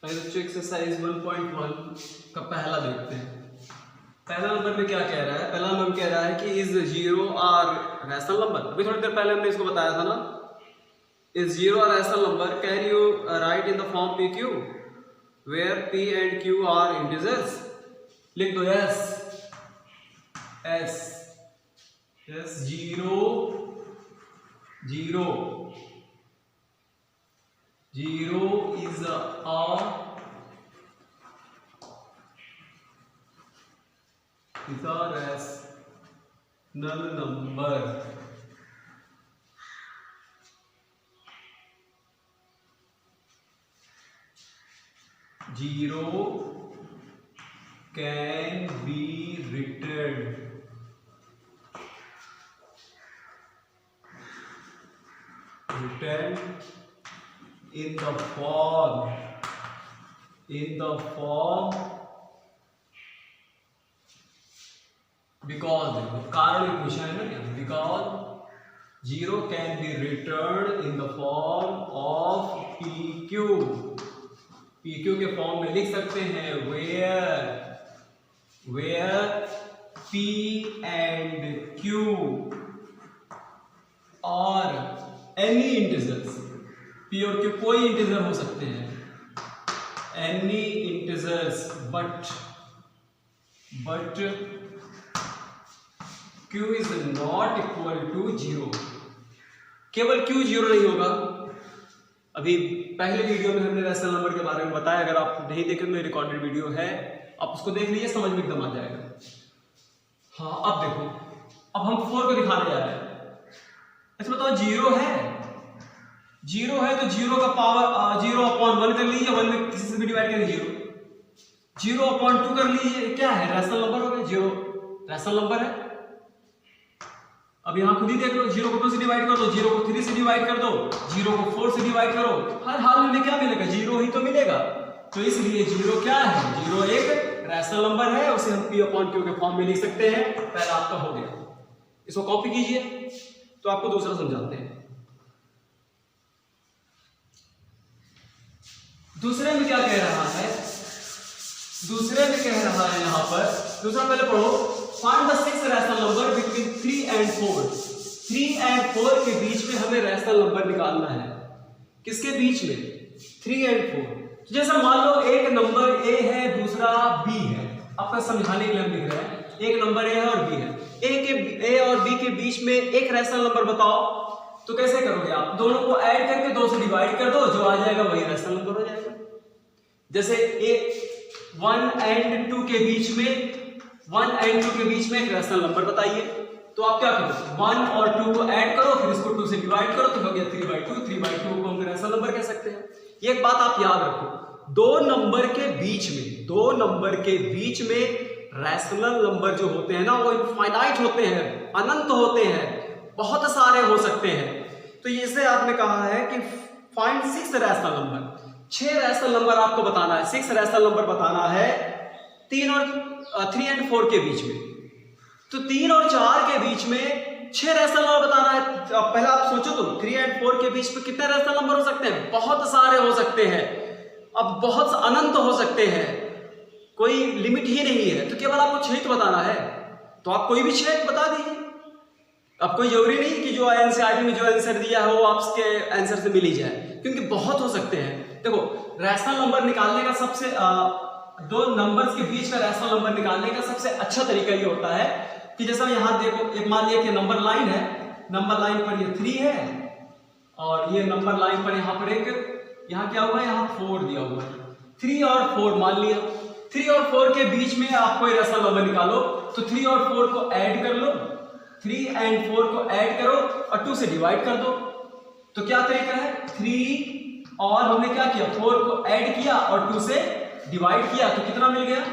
पहले बच्चों एक्सरसाइज 1.1 का पहला देखते हैं। पहला नंबर में क्या कह रहा है? पहला नंबर कह रहा है कि is zero a rational number. अभी थोड़ी देर पहले हमने इसको बताया था ना, is zero a rational number, can you write in the form P Q where P and Q are integers. लिख दो yes S yes zero zero zero is a rational number। Zero can be written in the form because कारण पूछा है ना, because zero can be written in the form of PQ। PQ के form में लिख सकते हैं where P and Q और any integers, P और Q कोई इंटीजर हो सकते हैं, any integers but Q is not equal to 0। केवल Q 0 नहीं होगा। अभी पहले वीडियो में हमने रैशनल नंबर के बारे में बताया, अगर आप नहीं देखे तो रिकॉर्डेड वीडियो है, आप उसको देख लीजिए, समझ में एकदम आ जाएगा। हाँ अब देखो, अब हम 4 को दिखाने जा रहे हैं। अच्छा बताओ, जीरो है तो जीरो का पावर 0/1 कर लीजिए, 1 में किसी से भी डिवाइड करें जीरो, 0/2 कर लीजिए, क्या है रैशनल नंबर हो गया, जीरो रैशनल नंबर है। अब यहां खुद ही देख लो, 0 को 2 से डिवाइड कर दो, 0 को 3 से डिवाइड कर दो, 0 को 4 से डिवाइड करो, हर हाल में क्या मिलेगा, 0 ही तो मिलेगा। तो इसलिए 0 क्या है, 0 एक रैशनल नंबर है, उसे हम P/Q के फॉर्म में लिख सकते हैं। पहला आपका हो गया, इसको कॉपी कीजिए तो आपको दूसरा समझाते हैं। दूसरे में क्या कह रहा है, यहां पर दूसरा पहले पढ़ो, find the six rational number between 3 and 4। 3 and 4 के बीच में हमें रैशनल नंबर निकालना है। किसके बीच में, 3 and 4। तो जैसा मान लो एक नंबर A है, दूसरा B है, आपका समझाने के लिए हम लिख रहे हैं, एक नंबर A है और B है, A और B के बीच में एक रैशनल नंबर बताओ। तो कैसे करोगे आप, दोनों को ऐड करके 2 से डिवाइड कर दो, जो आ जाएगा वही रैशनल नंबर हो जाएगा। जैसे 1 and 2 के बीच में एक रैशनल नंबर बताइए, तो आप क्या करो, 1 और 2 को ऐड करो, फिर इसको 2 से डिवाइड करो, तो हो गया 3/2। 3/2 को हम रैशनल नंबर कह सकते हैं। एक बात आप याद रखो, दो नंबर के बीच में रैशनल नंबर जो होते हैं ना, वो इनफाइनाइट होते हैं, अनंत होते हैं, बहुत सारे हो सकते हैं। तो इसे आपने कहा है कि find 6 rational number, 6 rational number आपको बताना है, 6 रैशनल नंबर बताना है 3 and 4 के बीच में। तो 3 और 4 के बीच में 6 रैशनल नंबर बताना है। पहले आप सोचो, तुम 3 and 4 के बीच में कितने रैशनल नंबर हो सकते हैं, बहुत सारे हो सकते हैं, अब बहुत अनंत हो सकते हैं, कोई लिमिट ही नहीं है। तो केवल आपको 6 तो बताना है, तो आप कोई भी 6 बता दीजिए। अब कोई जरूरी नहीं कि जो एनसीईआरटी में जो आंसर दिया है वो आपके आंसर से मिल ही जाए, क्योंकि बहुत हो सकते हैं। देखो, रैशनल नंबर निकालने का सबसे दो नंबर्स के बीच में रैशनल नंबर निकालने का सबसे अच्छा तरीका ये होता है कि जैसा यहां देखो, एक मान लिया कि नंबर लाइन है, नंबर लाइन पर ये 3 है, और ये नंबर लाइन पर यहां पर यहां क्या हुआ है, यहां 4 दिया हुआ है। 3 और 4 मान लिया, 3 और 4 के बीच में आप कोई रैशनल नंबर निकालो, तो 3 और 4 को ऐड कर लो, 3 and 4 को ऐड करो और 2 से डिवाइड कर दो। तो क्या तरीका है, 3 और हमने क्या किया, 4 को ऐड किया और 2 से डिवाइड किया, तो कितना मिल गया,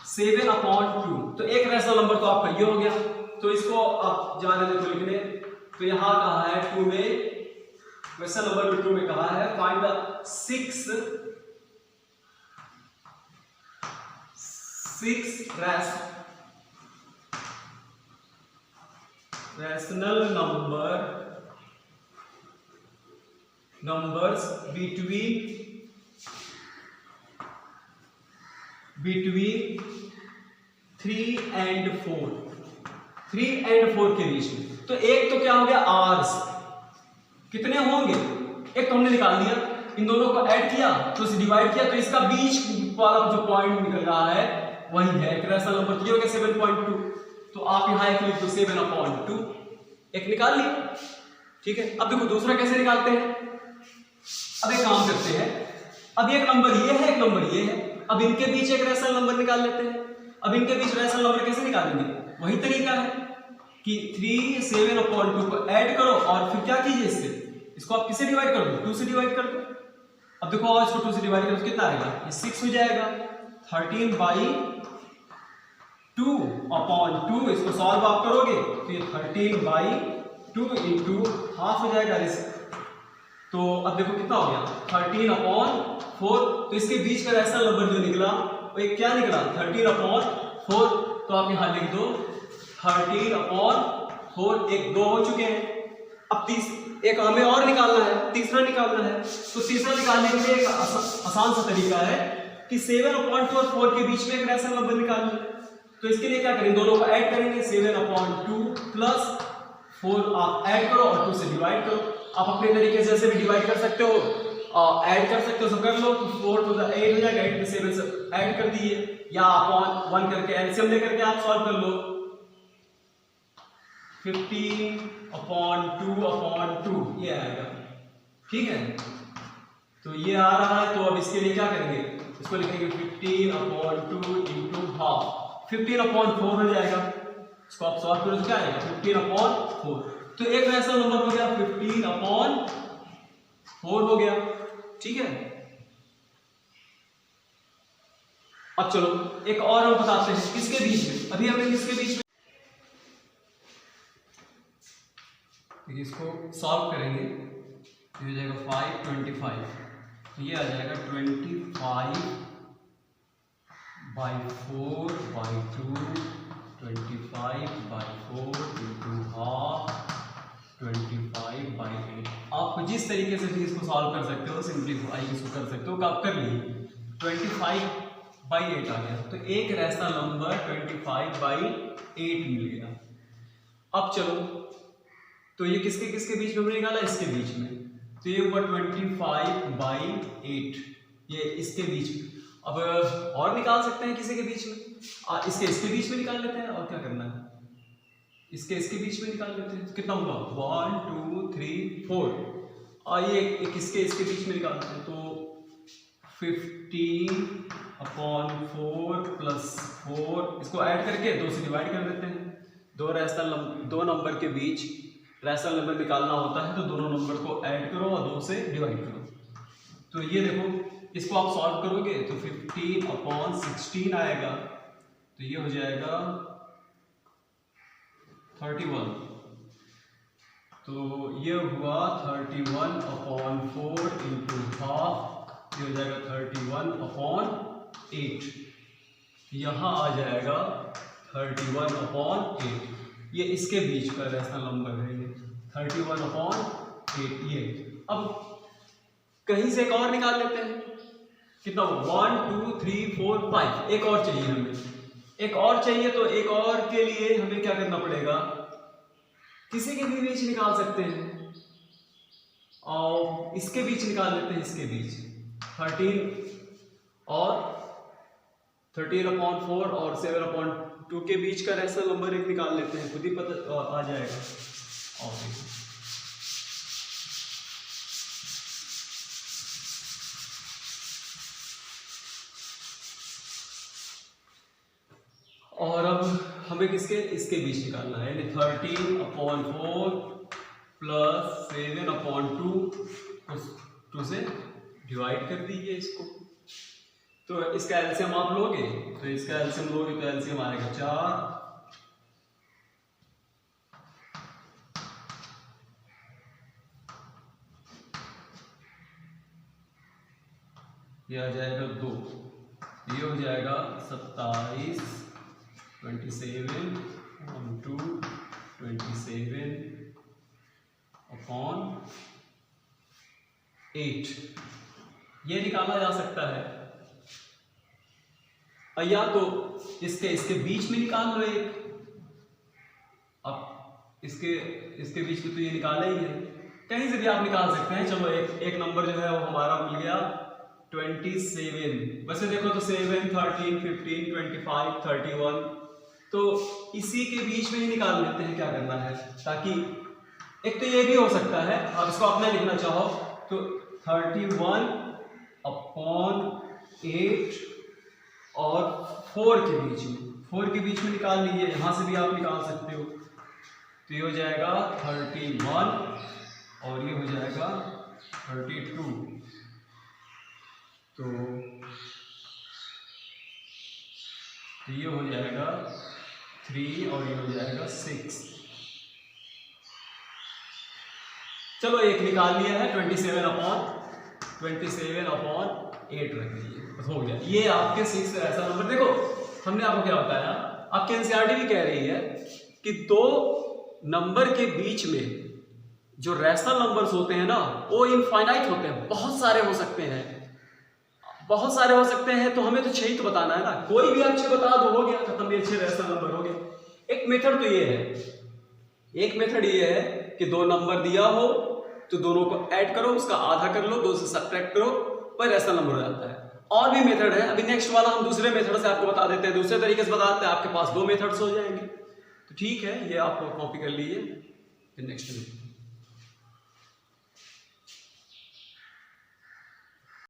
7/2। तो एक रैशनल नंबर तो आपका ये हो गया। तो इसको आप जाने दो लिखने, तो यहां कहा है 2 में, रैशनल नंबर में 2 में कहा है find the 6 rational numbers between between 3 and 4, 3 and 4 के बीच में। तो एक तो क्या हो गया आवर्स, कितने होंगे, एक तो हमने निकाल दिया, इन दोनों को ऐड किया तो इसे डिवाइड किया, तो इसका बीच वाला जो पॉइंट निकल रहा है वही है एक रैशनल नंबर। ये हो गया 7.2, तो आप यहाँ एक लिख दो 7/2, एक निकाल लिया, ठीक है। अब देखो दूसरा कैसे निकालते हैं। अब एक काम करते हैं, अब एक नंबर ये है, एक नंबर ये है, अब इनके बीच एक रैशनल नंबर निकाल लेते हैं। अब इनके बीच रैशनल नंबर कैसे निकालेंगे, वही तरीका है कि 3 7/2 को ऐड करो और फिर क्या कीजिए, इसको आप किससे डिवाइड कर दो, 2 से डिवाइड कर दो। अब देखो इसको 2 से डिवाइड करो तो कितना आएगा, ये 6 हो जाएगा। 13/2/2, इसको सॉल्व आप करोगे तो ये 13/2 इंटू हाफ हो जाएगा। तो अब देखो कितना हो गया 13/4। तो इसके बीच का रैशनल नंबर जो निकला वो एक क्या निकला 13/4। तो आप यहां लिख दो 13/4, एक 2 हो चुके हैं। अब एक हमें और निकालना है, तीसरा निकालना है। तो तीसरा निकालने के लिए एक आसान सा तरीका है कि 7/2 और 4 के बीच में एक रैशनल नंबर निकालना है। तो इसके लिए क्या करेंगे, दोनों को ऐड करेंगे, 7/2 प्लस 4 आप ऐड करो और 2 से डिवाइड करो। आप अपने तरीके से ऐसे भी डिवाइड कर सकते हो, ऐड कर सकते हो, सब कर लो तो 4 to the 8 हो जाएगा, 8 में 7 से ऐड कर दिए, या आप 1 करके एलसीएम लेकर के आप सॉल्व कर लो। 15/2/2 ये आएगा, ठीक है। तो ये आ रहा है, तो अब इसके लिए क्या करेंगे, इसको लिखेंगे 15/2 इंटू हाफ, 15/4 हो जाएगा। इसको आप सॉल्व करो तो क्या आएगा 15/4। तो एक रैशनल नंबर हो गया 15/4 हो गया, ठीक है। अब चलो एक और हम बताते हैं किसके बीच में, अभी हमने किसके बीच में, इसको सॉल्व करेंगे तो ये हो जाएगा 5/25, तो ये आ जाएगा 25/4/2, 25/4 इंटू हाफ, 25/8। आप जिस तरीके से भी इसको सॉल्व कर सकते हो, सिंप्लीफाई इसको कर सकते हो, आप कर लिए 25/8 आ गया। तो एक रैशनल नंबर 25/8 मिल गया। अब चलो, तो ये किसके किसके बीच में हमने निकाला, इसके बीच में, तो ये हुआ 25/8, ये इसके बीच में। अब और निकाल सकते हैं किसी के बीच में, इसके बीच में निकाल लेते हैं, और क्या करना है, इसके बीच में निकाल लेते हैं। कितना हुआ 1 2 3 4, ये इसके बीच में निकालते हैं, तो 15/4 प्लस 4, इसको ऐड करके 2 से डिवाइड कर देते हैं। दो नंबर के बीच रैशनल नंबर निकालना होता है, तो दोनों नंबर को ऐड करो और 2 से डिवाइड करो। तो ये देखो, इसको आप सॉल्व करोगे तो 15/16 आएगा, तो ये हो जाएगा 31। तो ये हुआ 31/4 इंटू हाफ, ये हो जाएगा 31/8। यहाँ आ जाएगा 31/8, ये इसके बीच का रैशनल नंबर है, ये 31/8 ये। अब कहीं से एक और निकाल लेते हैं, कितना 1 2 3 4 5, एक और चाहिए हमें, एक और चाहिए। तो एक और के लिए हमें क्या करना पड़ेगा, किसी के भी बीच निकाल सकते हैं, और इसके बीच निकाल लेते हैं, इसके बीच 13/4 और 7/2 के बीच का रैशनल नंबर एक निकाल लेते हैं, खुद ही पता आ जाएगा। और अब हमें इसके बीच निकालना है, यानी 13/4 प्लस 7/2, 2 से डिवाइड कर दीजिए इसको। तो इसका एलसीएम आप लोगे, तो इसका एलसीएम लोगे तो एलसीएम आएगा 4, ये आ जाएगा 2, ये हो जाएगा 27, 27 2 27/8, ये निकाला जा सकता है। या तो इसके बीच में निकाल लो एक, अब इसके बीच में तो ये निकाला ही है, कहीं से भी आप निकाल सकते हैं। चलो एक नंबर जो है वो हमारा मिल गया 27। वैसे देखो तो 7, 13, 15, 25, 31, तो इसी के बीच में ही निकाल लेते हैं। क्या करना है, ताकि एक तो ये भी हो सकता है, आप इसको अपना लिखना चाहो तो 31/8 और 4 के बीच में निकाल लीजिए। यहां से भी आप निकाल सकते हो, तो ये हो जाएगा 31 और ये हो जाएगा 32, तो ये हो जाएगा 3 और ये हो जाएगा 6। चलो एक निकाल लिया है, 27/8 रख लीजिए, बस हो गया। ये आपके 6 ऐसा नंबर। देखो हमने आपको क्या बताया, आपके एनसीईआरटी भी कह रही है कि दो नंबर के बीच में जो रैशनल नंबर्स होते हैं ना वो इनफाइनाइट होते हैं, बहुत सारे हो सकते हैं, तो हमें तो 6 ही तो बताना है ना, कोई भी आप 6 बता दो, हो गया खत्म, ये 6 रैशनल नंबर हो गया। एक मेथड तो ये है, एक मेथड ये है कि दो नंबर दिया हो तो दोनों को ऐड करो, उसका आधा कर लो, 2 से सब्ट्रैक्ट करो, पर रैशनल नंबर हो जाता है। और भी मेथड है, अभी नेक्स्ट वाला हम दूसरे मेथड से आपको बता देते हैं, दूसरे तरीके से बताते हैं, आपके पास 2 मेथड्स हो जाएंगे। तो ठीक है, ये आप कॉपी कर लीजिए, फिर नेक्स्ट में